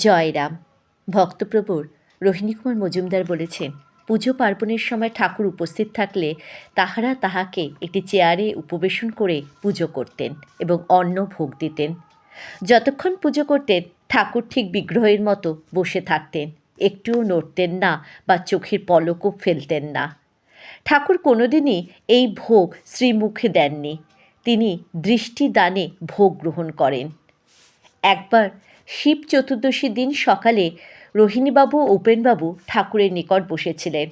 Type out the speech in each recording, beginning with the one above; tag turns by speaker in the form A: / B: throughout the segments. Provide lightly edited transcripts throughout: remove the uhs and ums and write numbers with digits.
A: জয়রাম। ভক্তপ্রবর রোহিণী কুমার মজুমদার বলেছেন, পুজো পার্বণের সময় ঠাকুর উপস্থিত থাকলে তাহারা তাহাকে একটি চেয়ারে উপবেশন করে পুজো করতেন এবং অন্ন ভোগ দিতেন। যতক্ষণ পুজো করতেন ঠাকুর ঠিক বিগ্রহের মতো বসে থাকতেন, একটুও নড়তেন না বা চোখের পলকও ফেলতেন না। ঠাকুর কোনোদিনই এই ভোগ শ্রীমুখে দেননি, তিনি দৃষ্টিদানে ভোগ গ্রহণ করেন। একবার শিব চতুর্দশী দিন সকালে রোহিণীবাবু ও উপেনবাবু ঠাকুরের নিকট বসেছিলেন।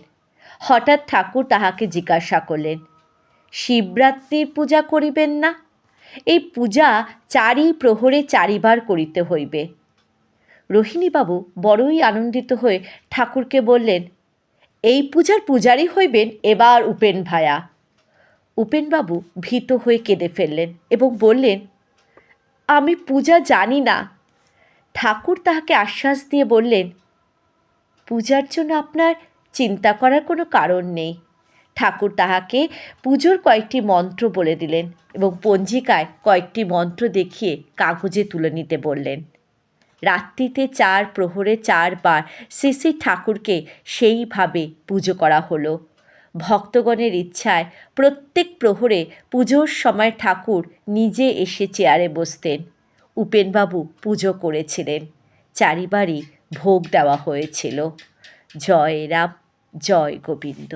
A: হঠাৎ ঠাকুর তাহাকে জিজ্ঞাসা করলেন, শিবরাত্রির পূজা করিবেন না? এই পূজা 4 প্রহরে 4 বার করিতে হইবে। রোহিণীবাবু বড়ই আনন্দিত হয়ে ঠাকুরকে বললেন, এই পূজার পূজারী হইবেন এবার উপেন ভায়া। উপেনবাবু ভীত হয়ে কেঁদে ফেললেন এবং বললেন, আমি পূজা জানি না। ঠাকুর তাহাকে আশ্বাস দিয়ে বললেন, পূজার জন্য আপনার চিন্তা করার কোনো কারণ নেই। ঠাকুর তাহাকে পুজোর কয়েকটি মন্ত্র বলে দিলেন এবং পঞ্জিকায় কয়েকটি মন্ত্র দেখিয়ে কাগজে তুলে নিতে বললেন। রাত্রিতে 4 প্রহরে 4 বার শ্রী শ্রী ঠাকুরকে সেইভাবে পুজো করা হলো। ভক্তগণের ইচ্ছায় প্রত্যেক প্রহরে পুজোর সময় ঠাকুর নিজে এসে চেয়ারে বসতেন। উপেনবাবু পুজো করেছিলেন, 4 বারই ভোগ দেওয়া হয়েছিল। জয় রাম, জয় গোবিন্দ।